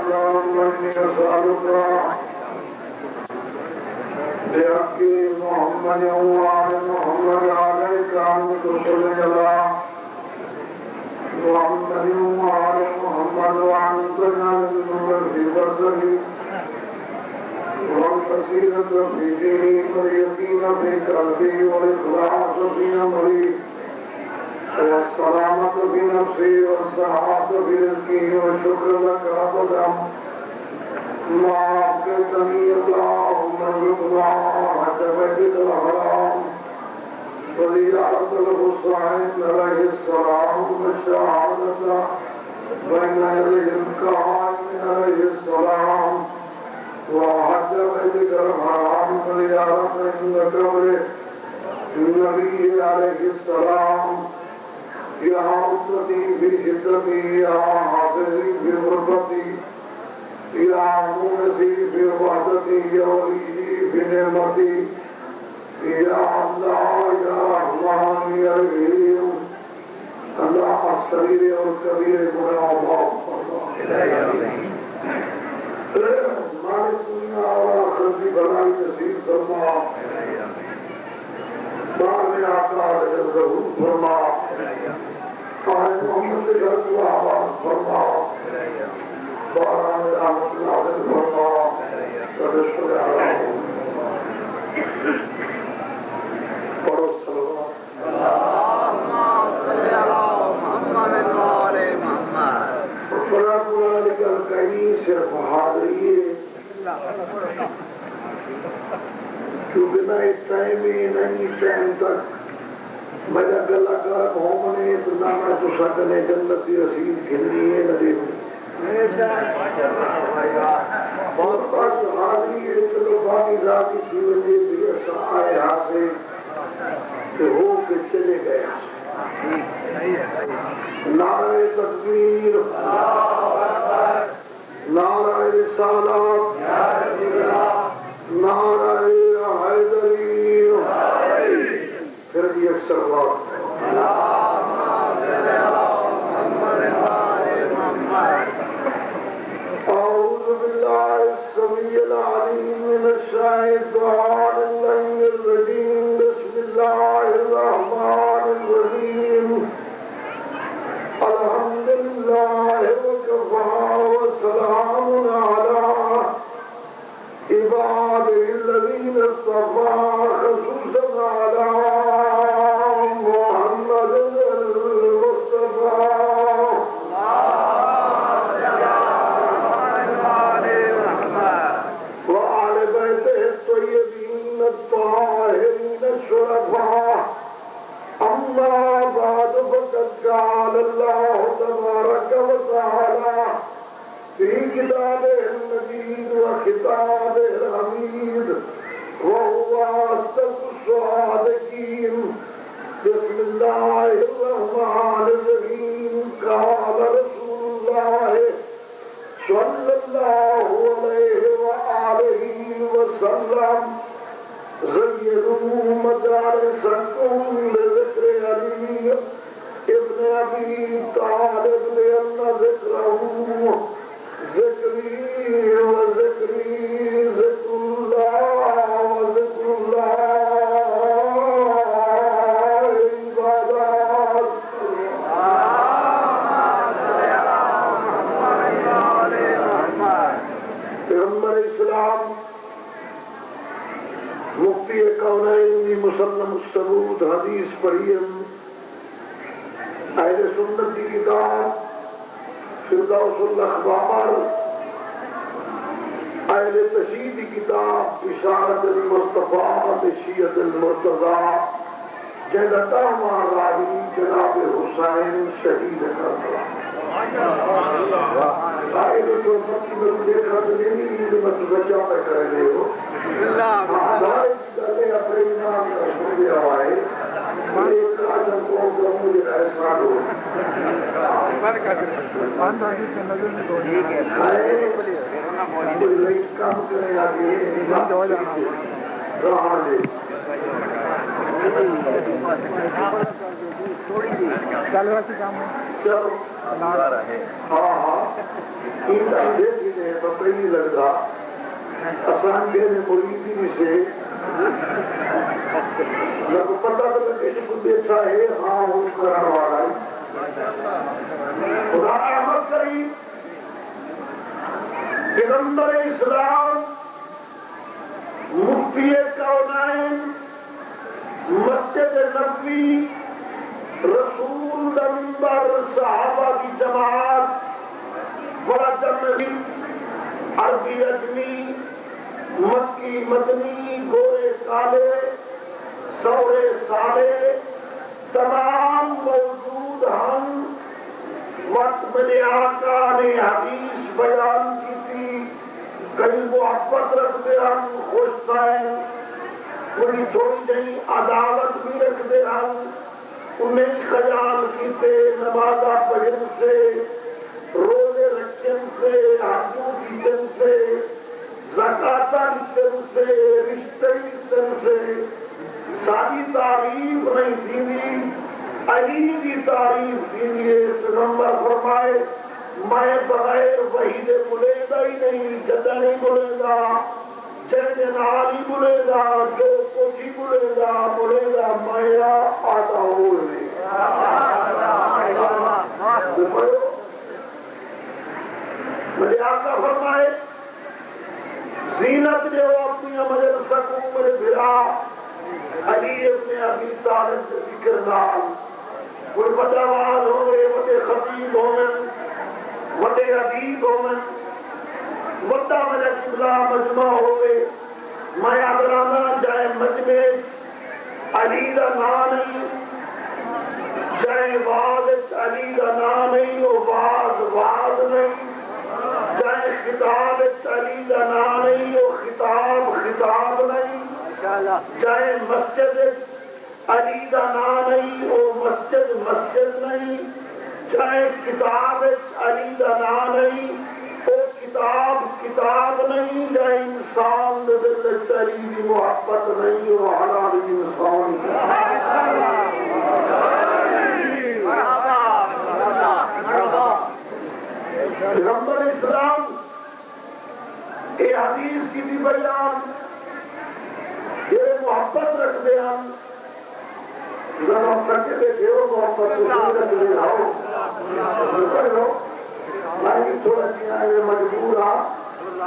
اللهم إني أسألك بحق محمد وآل محمد عليك أن تصلي على محمد وآل محمد وأن تجعل النور في بصري والبصيرة في ديني واليقين في قلبي والإخلاص في أمري والسلامة في نفسي والسعادة في رزقي والشكر لك أبدا ما أبقيتني اللهم ارزقنا حتى بيتك الحرام وزيارة الحسين عليه السلام والشهادة بين يدي الكائن عليه السلام وحج بيتك الحرام وزيارة عند قبر النبي عليه السلام يا عزتي في شدتي يا حافظي في غربتي يا مونسي في وحدتي يا وليي في نعمتي يا الله يا رحمن يا رحيم الله الصغير والكبير منا الله مالك دنيا والآخرة کی بھلائی نصیب فرما بار آقا ظہور فرما محمد کے گھر کو آباد فرما باران رحمت نازل فرما صلی اللہ پڑھو صلوات بڑا قرآن کا کہیں صرف حاضری ہے کیونکہ نہ اس ٹائم میں نہ اس ٹائم تک میرا گلا کر گھومنے تو نہ میں تو سکنے جنت کی رسید کھلنی ہے نہ دیکھنی بہت بس حاضری ہے چلو باقی ذاتی سیونے بھی ایسا آئے ہاتھ سے کہ ہو کے چلے گیا نعرہ تکبیر نعرہ رسالت نعرہ حیدری پھر بھی اکثر بات اعوذ باللہ السمیع العلیم من الشیطان اللعین الرجیم بسم اللہ الرحمن الرحیم الحمدللہ وکفا وسلام علی عباده الذين اصطفى خصوصا على محمد المصطفى وآل بيته الطيبين الطاهرين الشرفاء أما بعد فقد قال الله تبارك وتعالى في كتابه المجيد وخطابه الحميد وهو أصدق الصادقين بسم الله الرحمن الرحيم قال رسول الله صلى الله عليه وآله وسلم زينوا مجالسكم بذكر علي ابن أبي طالب لأن ذكره ذکری وذکری ذکر اللہ وذکر اللہ عبادات پیغمبر اسلام مفتی کونین مسلم الثبوت حدیث پڑھیم اہل سنت کی کتاب فردوس الاخبار اہل تشہید کتاب اشارت المصطفیٰ بشیعت المرتضیٰ جہدتا راوی جناب حسین شہید کربلا آئے تو مکی میں دیکھ رہا تو نہیں کہ میں تو بچہ پہ کرے لے ہو دھارے کی گلے اپنے نام کا سن دیا ہوئے ایک راجن کو مجھے ایسا ہو کام کرنے آگے رہا لے چلو ہاں ہاں میں پتہ ہی نہیں لگتا آسان کے نے مرید ہی سے لگ پتہ تو لگے کہ کوئی بیٹھا ہے ہاں وہ کرنے والا ہے خدا رحمت کری پیغمبر اسلام مفتی کونین مسجد نبوی رسول نمبر صحابہ کی جماعت بڑا جمعی عربی اجمی مکی مدنی گورے کالے سورے سالے تمام موجود ہم وقت میں آقا نے حدیث بیان کی تھی کہیں محبت رکھتے ہم خوش ہیں کوئی تھوڑی نہیں عدالت بھی رکھتے ہم انہیں خیال کیتے نمازہ پڑھن سے روزے رکھن سے حجوں کیتن سے زکاة لیتن سے رشتے لیتن سے ساری تعریف نہیں دینی علی کی تعریف دینی پیغمبر فرمائے میں بغیر وحید بلے گا ہی نہیں جدہ نہیں بلے گا جنال ہی بلے گا جو کچھ ہی بلے گا مایا آتا ہوئے میرے آقا فرمائے زینت جو اپنی مجلسہ کو میرے بھرا علی ابن ابی طالب سے ذکر نام کوئی بڑا واز ہوئے بڑے خطیب ہوئے بڑے عبید ہوئے بڑا میرا قبلہ مجمع ہوئے میں اگرانا جائے مجمع علی دا نام نہیں جائے واز علی دا نام نہیں وہ واز نہیں جائے خطاب علی دا نام نہیں وہ خطاب نہیں جائے مسجد علی دا نام نہیں وہ مسجد نہیں جائے کتاب علی دا نام نہیں وہ کتاب نہیں جائے انسان دل علی کی محبت نہیں وہ حلال انسان پیغمبر اسلام یہ حدیث کی بھی بیان یہ محبت رکھ دے ہم جب ہم کرتے دیکھے ہو محبت کو رکھ دے ہو میں تھوڑا دیا یہ مجبور ہاں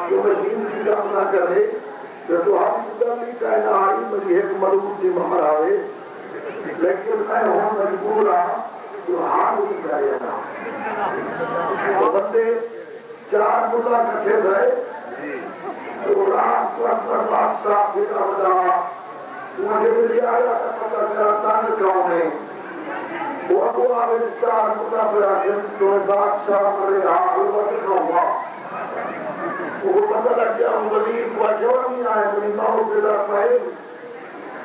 جو مشین کی کام نہ کرے تو حدیث دلی کا نہائی مجھے ایک مرود کی مہر آئے لیکن میں ہوں مجبور ہاں جو حال نہیں کرے نا تو بندے چار ملا کٹھے گئے تو رات کو اکبر بادشاہ فکر بدا مجھے مجھے آیا تھا پتہ میرا تن کون ہے وہ ابو آگے چار ملا پہ آگے تو بادشاہ میرے حال وقت کھاؤں وہ پتہ لگ گیا ہوں وزیر کو جو نہیں آئے میری ماں کے در پائے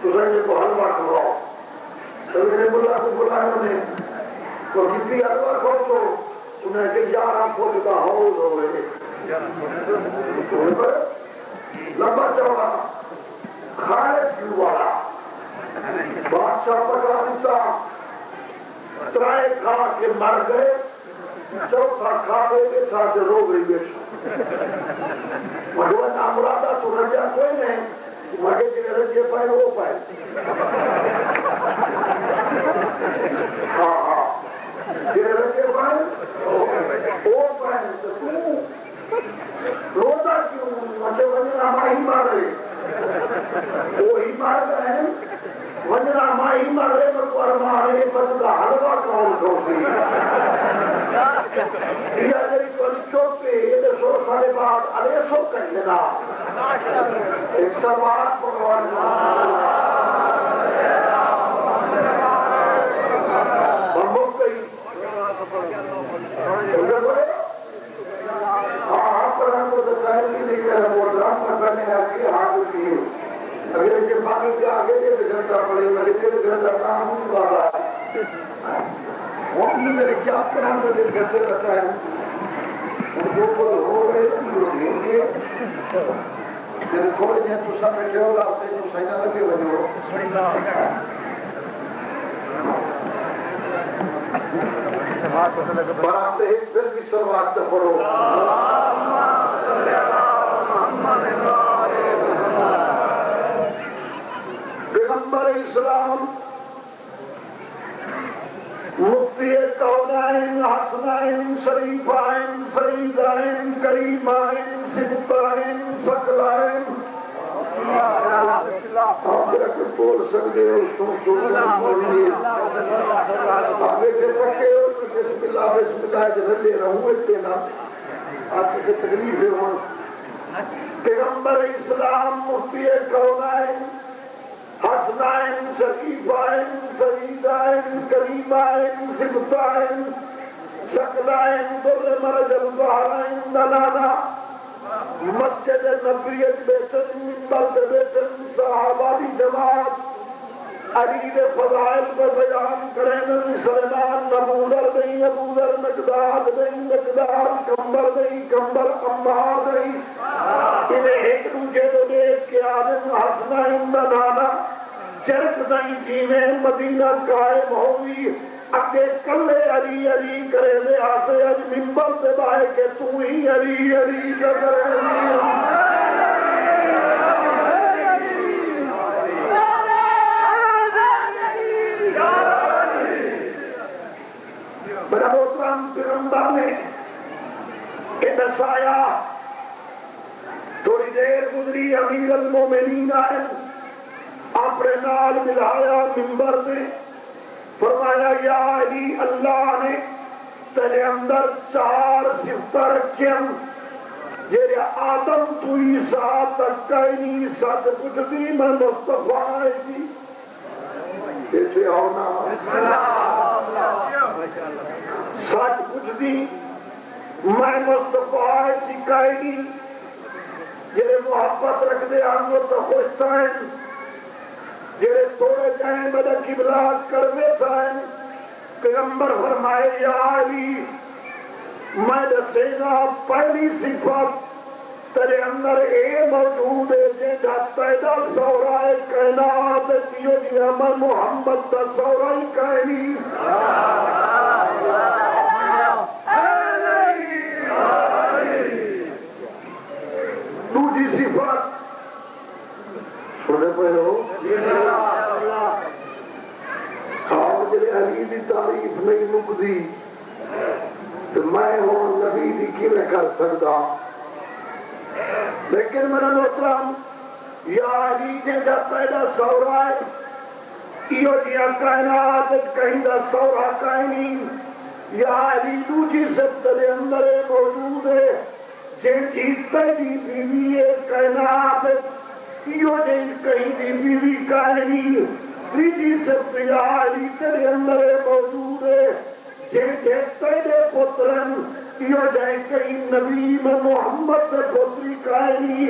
تو سنجھے کو حلوہ کھواؤ تو میرے ملا کو بلائے انہیں تو کتنی حلوہ کھو تو انہیں کہ 11 فٹ کا حوض ہوئے لمبا چوڑا کھائے پیو والا بادشاہ پکا دیتا ترائے کھا کے مر گئے چوتھا کھا گئے بیٹھا کے رو گئی بیٹھا مجھے نامرادہ تو رجا کوئی نہیں مجھے کہ رجے پائے وہ پائے ہاں کہ رجے پائے وہ پائے تو روزہ کیوں مجھے ونجنا ماہی مار رہے وہی مار رہے ہیں ونجنا ماہی مار رہے پر مارے بس کا حلوہ کون کھوسی یہ جری کوئی چوپے یہ سو سالے بعد علیہ سو کہنا ایک سوات بھگوان بمبو کئی اگر یہ پانی کے آگے یہ گھنٹہ پڑے گا لیکن گھنٹہ کام نہیں بڑھا ہے وہ یہ میرے کیا کران کا دل گھنٹے رکھا ہے ان کو پر ہو گئے جو دیں گے پھر تھوڑے دیں تو سب میں جو راستے جو سہنا لگے بنو پر آتے ہیں پھر بھی سروات پڑھو حسنائن شریفائن سعیدائن کریمائن صدقائن ثقلائن. آپ جرا کچھ بول سکتے ہو آپ ایک پکے ہو بسم اللہ جب لے رہوں اتنا آپ کی تکلیفیں ہوں. پیغمبر اسلام مفتی کونائن حسنائن شریفائن سعیدائن کریمائن صدقائن ثقلائن در مرج البحرائن دلانا مسجد نبویت بیتن منبر بیتن صحابہ دی جماعت علی دے فضائل پر بیان کریں. سلمان نبودر دیں ابودر مقداد دیں مقداد کمبر دیں کمبر امار دیں. انہیں ایک دوجہ دو دیکھ کے آدم حسنہ اندنانا چرک دیں جیویں مدینہ قائم ہوئی. اگے کلے علی علی کرے دے آسے اج منبر دے بائے کہ تو ہی علی علی کرے میرا محترم پیغمبر نے دسایا. تھوڑی دیر گزری امیر المومنین آئے اپنے نال ملایا منبر میں فرمایا یا علی اللہ نے تیرے اندر 4 صفتیں رکھیں جیرے آدم تو عیسیٰ تک کائنی ساتھ کچھ دی میں مصطفیٰ جی کیسے ہونا ساتھ کچھ دی میں مصطفیٰ جی کائنی جیرے محبت رکھ دے آنگو تو خوشتا ہے جیرے توڑے جائیں بڑا قبلات کر دیتا ہے. پیغمبر فرمائے یا علی میں دسینا پہلی صفت تیرے اندر اے موجود ہے جے جا پیدا سورائے کائنات تیو دیا میں محمد دا سورائی کائنی. دوسری صفت سنے پہ ہو اور جلے علی دی تعریف نہیں مکدی تو میں ہوں نبی دی کی میں کر سکتا. لیکن میرا محترم یا علی جے جا پیدا سورا ہے یہ دیا کائنات کہیں دا سورا کائنی. یا علی دوجی سب تلے اندر موجود ہے جن جیتا دی بیوی کائنات یہ دن کہیں دی بیوی کائنی. تیجی سب یا علی تیرے اندر موجود ہے جن جیتا دے پترن یہ جائے کہیں نبی میں محمد دے پتری کائنی.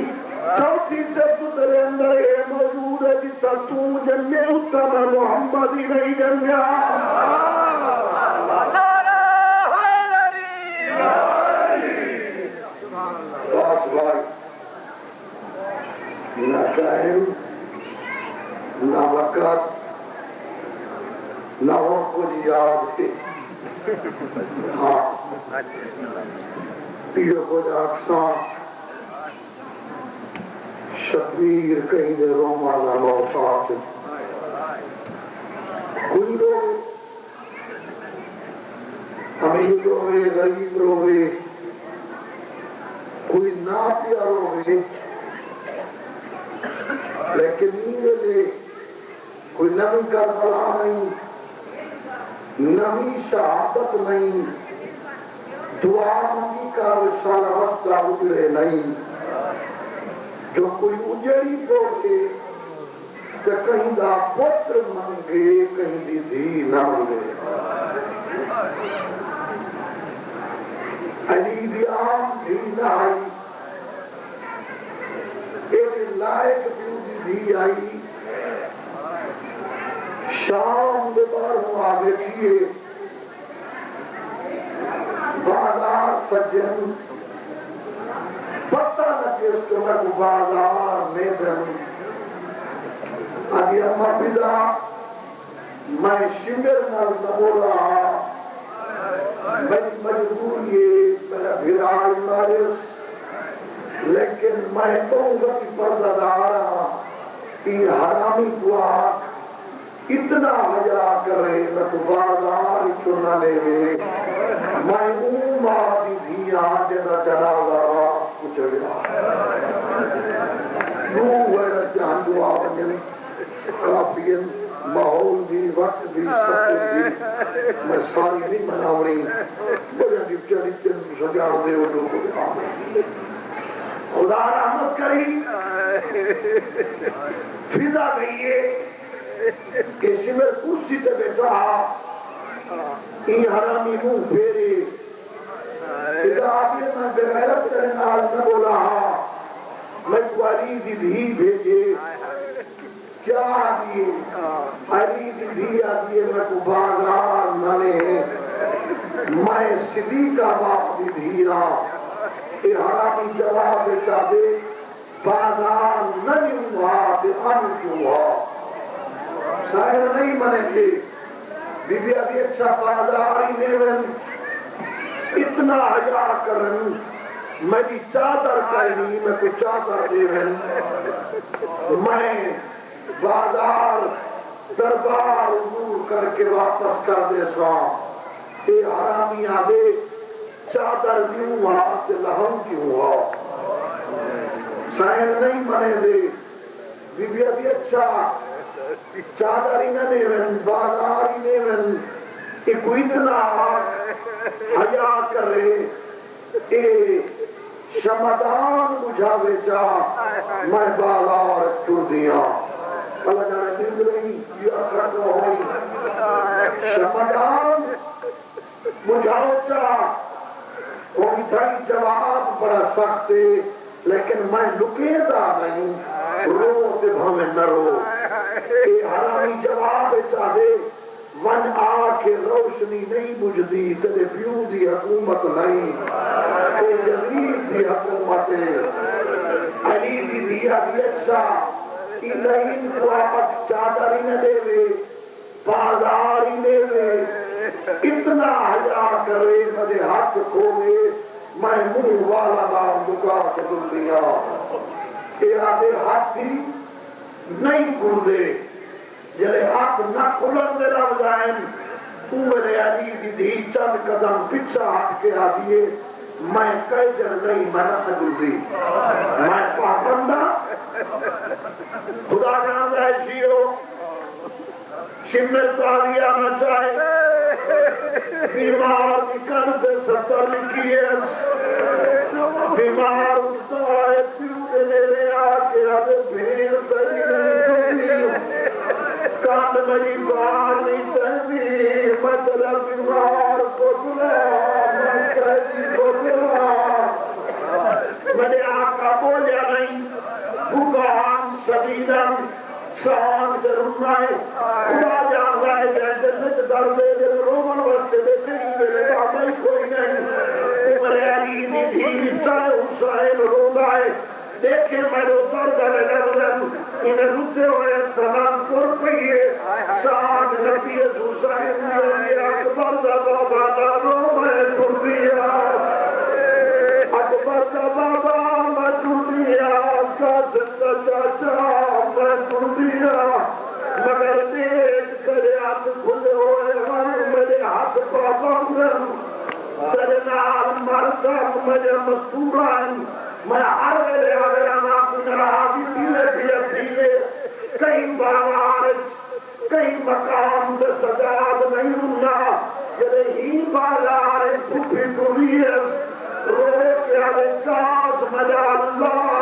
چوتھی سب تیرے اندر موجود ہے جتا تو جنگے اتا میں محمد ہی نہیں جنگا. باس بھائی نہ ٹائم نہ وقت نہ وہ کچھ یاد ہے. ہاں یہ کچھ اقسام شبیر کہیں دے رومانہ موقعات کوئی روے امیر روے غریب روے کوئی ناپیا روے لیکن یہ کوئی نبی کربلا نہیں نبی شہادت نہیں دعا منگی کا رسالہ وسطہ اجڑے نہیں. جو کوئی اجڑی پوچھے تو کہیں دا پتر منگے کہیں دی دھی نہ ملے. علی دی عام دھی نہ آئی ایک لائق دی آئی. شام دے باروں آگے کیے بازار سجن پتہ نہ کس کو میں بازار میدن ابھی اما پدا میں شنگر نال نمورا میری مجبوری میرا بھرائی مارس لیکن میں اونگتی پردہ دارا یہ حرامی دعا اتنا حجا کرے میں تو بازار چنا لے میں ماں دی دھیاں جنہ جنازہ کچھ گیا جان دعا بنن کافی ماحول بھی وقت بھی سب بھی میں ساری نہیں مناوڑی بڑے ڈپٹی تین سجاڑ دے اٹھو خدا رحمت کری فضا گئیے کہ سمر کرسی تے بیٹھا این حرامی منہ پھیرے فضا آگے میں بغیرت کرنے نال نہ بولا میں کو علی دی بھی بھیجے کیا آدھیے علی دی بھی آدھیے میں کو بازار نالے میں صدیقہ باپ دی بھیرا اے حرامی جواب بیچا دے بازار نہیں ہوا دے ان کیوں ہوا شاید نہیں منیں گے بی بی آدھی اچھا بازار ہی نیون اتنا حجا کرن میں بھی چادر کہنی میں کو چادر دیون میں بازار دربار عبور کر کے واپس کر دے سا اے حرامی آدھے چادر کیوں ہاتھ لہم کیوں ہوا شاید نہیں منے دے بی بی ابھی اچھا چادر ہی نہ نیون بازار ہی نیون ایک اتنا حیا کرے اے شمدان بجھاوے جا میں بازار ٹر دیا اللہ جانے دل رہی یا کرنا ہوئی شمدان بجھاو چاہ وہ اتھائی جواب بڑا سخت ہے لیکن میں لکے دا نہیں رو تے بھامے نہ رو اے حرامی جواب چاہے ون آ کے روشنی نہیں بجھدی تیرے پیو دی حکومت نہیں اے یزید دی حکومت ہے علی دی دیا دی اچھا الہین کو آپک چادر ہی نہ دے وے بازار ہی دے وے اتنا حجا کرے مجھے ہاتھ کھوے میں منہ والا نام دکا کے دل دیا اے آدھے ہاتھ ہی نہیں کھل دے جلے ہاتھ نہ کھلن دے رہ جائیں میرے علی دی دی چند قدم پچھا ہاتھ کے آدھیے میں کئی جن نہیں میں نہ دل دی میں پابندہ خدا جان ہے شیعو شمر تاریہ نہ چاہے بیمار نکل دے ستر لکھیے بیمار اٹھتا ہے پیو دے میرے آکے آدھے بھیر تری نہیں کان میری بار نہیں چاہتی میں تیرا بیمار کو دلا میں چاہتی کو دلا میں نے آقا بولیا نہیں بھگان شدیدن سان جرمائے خدا جان رائے جائے جنت در دے دے رومن وستے دے تیری میرے بابائی کوئی نہیں میرے علی دی دھی چاہے حسین رو گائے دیکھیں میں رو در گلے لرزن انہیں رتے ہوئے تنان کر پئیے سان نبی حسین دی اکبر دا بابا دا رو میں ٹر دیا اکبر دا بابا میں ٹر دیا قاسم دا چاچا میں ٹر دیا مگر دیکھ تیرے ہاتھ کھلے ہوئے من میرے ہاتھ پابندن تیرے نال مردم مجھے مستوران میں ہر ویلے آگرانا کنرا دی دیلے بھی اتھیلے کئی باوارج کئی مقام دے سجاد نہیں ہونا جلے ہی بازار پھوپی ٹوریس رو کے آلے کاس مجھا اللہ